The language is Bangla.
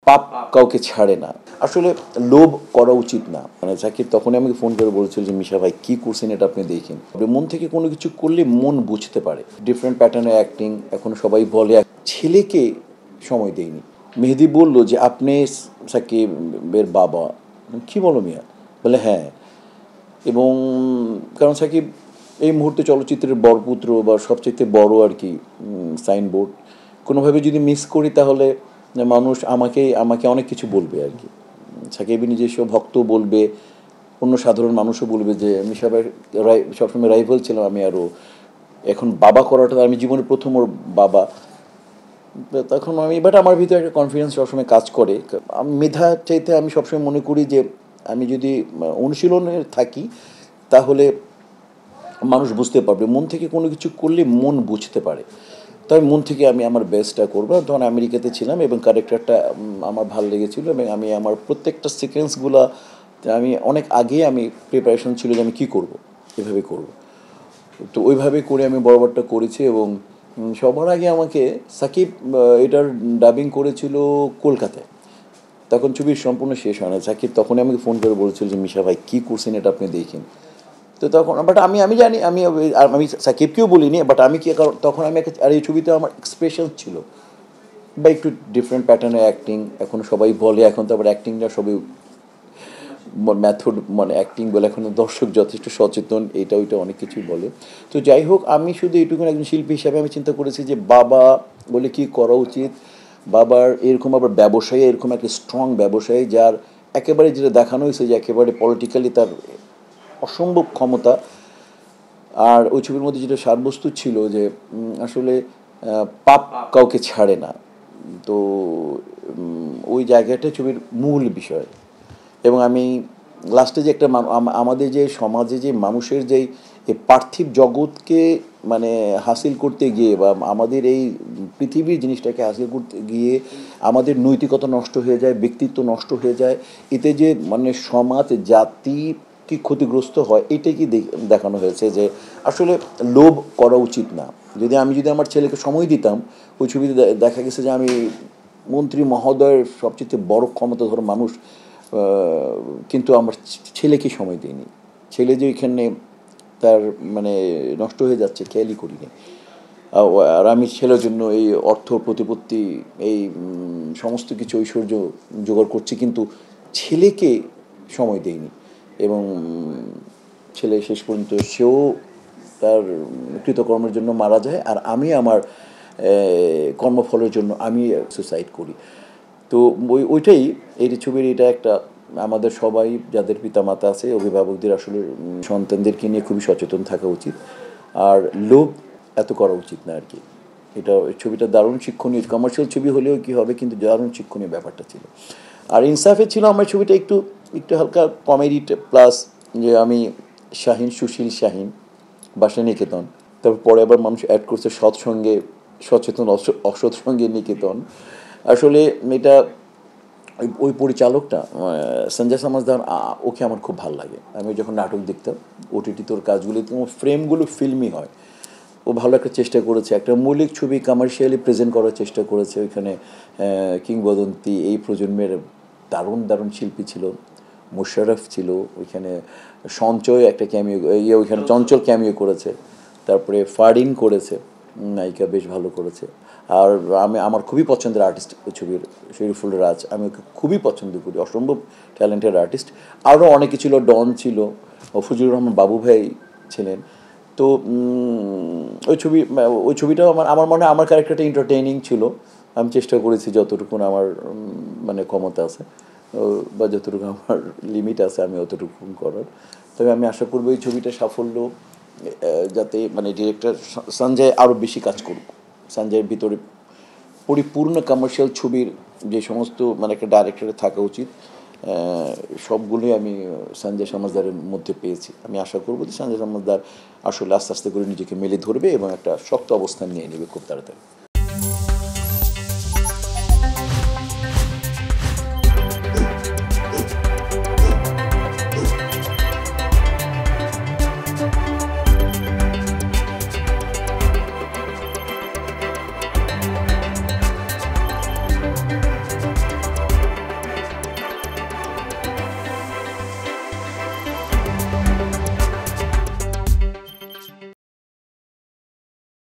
পাপ কাউকে ছাড়ে না। আসলে লোভ করা উচিত না। মানে সাকিব তখনই আমাকে ফোন করে বলেছিল যে মিশা ভাই কী করছেন এটা আপনি দেখেন। মন থেকে কোনো কিছু করলে মন বুঝতে পারে। ডিফারেন্ট প্যাটার্নের অ্যাক্টিং এখন সবাই বলে ছেলেকে সময় দেয়নি। মেহেদী বলল যে আপনি সাকিবের বাবা। কী বলো মিয়া? বলে হ্যাঁ। এবং কারণ সাকিব এই মুহূর্তে চলচ্চিত্রের বরপুত্র বা সবচেয়ে বড় আর কি সাইনবোর্ড। কোনোভাবে যদি মিস করি তাহলে মানুষ আমাকে আমাকে অনেক কিছু বলবে আর কি। সাকিব নিজস্ব ভক্ত বলবে, অন্য সাধারণ মানুষও বলবে যে আমি সবাই সবসময় রাইভাল ছিলাম আমি আরও। এখন বাবা করাটা আমি জীবনের প্রথম ওর বাবা। তখন বাট আমার ভিতরে একটা কনফিডেন্স সবসময় কাজ করে। আমি মেধা চাইতে আমি সবসময় মনে করি যে আমি যদি অনুশীলনে থাকি তাহলে মানুষ বুঝতে পারবে। মন থেকে কোনো কিছু করলে মন বুঝতে পারে। তবে মন থেকে আমি আমার বেস্টটা করবো। তখন আমেরিকাতে ছিলাম এবং ক্যারেক্টারটা আমার ভালো লেগেছিলো এবং আমি আমার প্রত্যেকটা সিকোয়েন্সগুলো আমি অনেক আগেই আমি প্রিপারেশন ছিল যে আমি কী করবো, এভাবে করবো। তো ওইভাবে করে আমি বরাবরটা করেছি এবং সবার আগে আমাকে সাকিব এটার ডাবিং করেছিল কলকাতায়। তখন ছবির সম্পূর্ণ শেষ হয় না। সাকিব তখনই আমাকে ফোন করে বলেছিল যে মিশা ভাই কী করছেন এটা আপনি দেখেন। তো তখন বাট আমি জানি আমি সাকিবকেও বলিনি বাট আমি কি তখন আমি আর এই ছবিতে আমার এক্সপ্রেশন ছিল বা একটু ডিফারেন্ট প্যাটার্নের অ্যাক্টিং। এখন সবাই বলে এখন তো আবার অ্যাক্টিংটা সবই মেথড মানে অ্যাক্টিং বলে এখন দর্শক যথেষ্ট সচেতন এটা ওইটা অনেক কিছুই বলে। তো যাই হোক আমি শুধু এইটুকু একজন শিল্পী হিসাবে আমি চিন্তা করেছি যে বাবা বলে কি করা উচিত। বাবার এরকম আবার ব্যবসায়ী, এরকম একটা স্ট্রং ব্যবসায়ী যার একেবারে যেটা দেখানো হয়েছে যে একেবারে পলিটিক্যালি তার অসম্ভব ক্ষমতা। আর ওই ছবির মধ্যে যেটা সারবস্তু ছিল যে আসলে পাপ কাউকে ছাড়ে না। তো ওই জায়গাটা ছবির মূল বিষয়। এবং আমি লাস্টে যে একটা আমাদের যে সমাজে যে মানুষের যেই পার্থিব জগৎকে মানে হাসিল করতে গিয়ে বা আমাদের এই পৃথিবীর জিনিসটাকে হাসিল করতে গিয়ে আমাদের নৈতিকতা নষ্ট হয়ে যায়, ব্যক্তিত্ব নষ্ট হয়ে যায়। এতে যে মানে সমাজ জাতি কি ক্ষতিগ্রস্ত হয় এটাই কি দেখানো হয়েছে যে আসলে লোভ করা উচিত না। আমি যদি আমার ছেলেকে সময় দিতাম ওই ছবিতে দেখা গেছে যে আমি মন্ত্রী মহোদয়ের সবচেয়ে বড় ক্ষমতাধর মানুষ কিন্তু আমার ছেলেকে সময় দিইনি। ছেলে যে এখানে তার মানে নষ্ট হয়ে যাচ্ছে খেয়ালই করিনি। আর আমি ছেলের জন্য এই অর্থ প্রতিপত্তি এই সমস্ত কিছু ঐশ্বর্য জোগাড় করছি কিন্তু ছেলেকে সময় দেইনি। এবং ছেলে শেষ পর্যন্ত সেও তার কৃতকর্মের জন্য মারা যায় আর আমি আমার কর্মফলের জন্য আমি সুসাইড করি। তো ওইটাই এই ছবির এটা একটা আমাদের সবাই যাদের পিতামাতা আছে অভিভাবকদের আসলে সন্তানদেরকে নিয়ে খুবই সচেতন থাকা উচিত। আর লোভ এত করা উচিত না আর কি। এটা ছবিটা দারুণ শিক্ষণীয়, কমার্শিয়াল ছবি হলেও কি হবে কিন্তু দারুণ শিক্ষণীয় ব্যাপারটা ছিল। আর ইনসাফে ছিল আমার ছবিটা একটু একটু হালকা কমেডি প্লাস যে আমি শাহিন সুশীল শাহিন বাসা নিকেতন। তারপর পরে আবার মানুষ অ্যাড করছে সৎসঙ্গে সচেতন অসৎ সঙ্গে নিকেতন। আসলে এটা ওই পরিচালকটা সঞ্জয় সমাজদার ওকে আমার খুব ভালো লাগে। আমি যখন নাটক দেখতাম ওটিটি তোর কাজগুলিতে ফ্রেমগুলো ফিল্মি হয়। ও ভালো একটা চেষ্টা করেছে, একটা মৌলিক ছবি কমার্শিয়ালি প্রেজেন্ট করার চেষ্টা করেছে। ওইখানে কিংবদন্তি এই প্রজন্মের দারুণ দারুণ শিল্পী ছিল। মোশাররফ ছিল ওইখানে, সঞ্চয় একটা ক্যামিও ওইখানে চঞ্চল ক্যামিও করেছে, তারপরে ফারিন করেছে, নায়িকা বেশ ভালো করেছে। আর আমার খুবই পছন্দের আর্টিস্ট ওই ছবির শরীফুল রাজ, আমি ওকে খুবই পছন্দ করি, অসম্ভব ট্যালেন্টেড আর্টিস্ট। আরও অনেকে ছিল, ডন ছিল, ফজলুর রহমান বাবু ভাই ছিলেন। তো ওই ছবিটাও আমার মনে হয় আমার ক্যারেক্টারটা এন্টারটেইনিং ছিল। আমি চেষ্টা করেছি যতটুকু আমার মানে ক্ষমতা আছে বা যতটুকু আমার লিমিট আছে আমি অতটুকু করার। তবে আমি আশা করবো এই ছবিটা সাফল্য যাতে মানে ডিরেক্টর সঞ্জয় আরও বেশি কাজ করুক। সঞ্জয়ের ভিতরে পরিপূর্ণ কমার্শিয়াল ছবির যে সমস্ত মানে একটা ডাইরেক্টরের থাকা উচিত সবগুলোই আমি সঞ্জয় সমাজদারের মধ্যে পেয়েছি। আমি আশা করবো যে সঞ্জয় সমাজদার আসলে আস্তে আস্তে করে নিজেকে মেলে ধরবে এবং একটা শক্ত অবস্থান নিয়ে নেবে খুব তাড়াতাড়ি।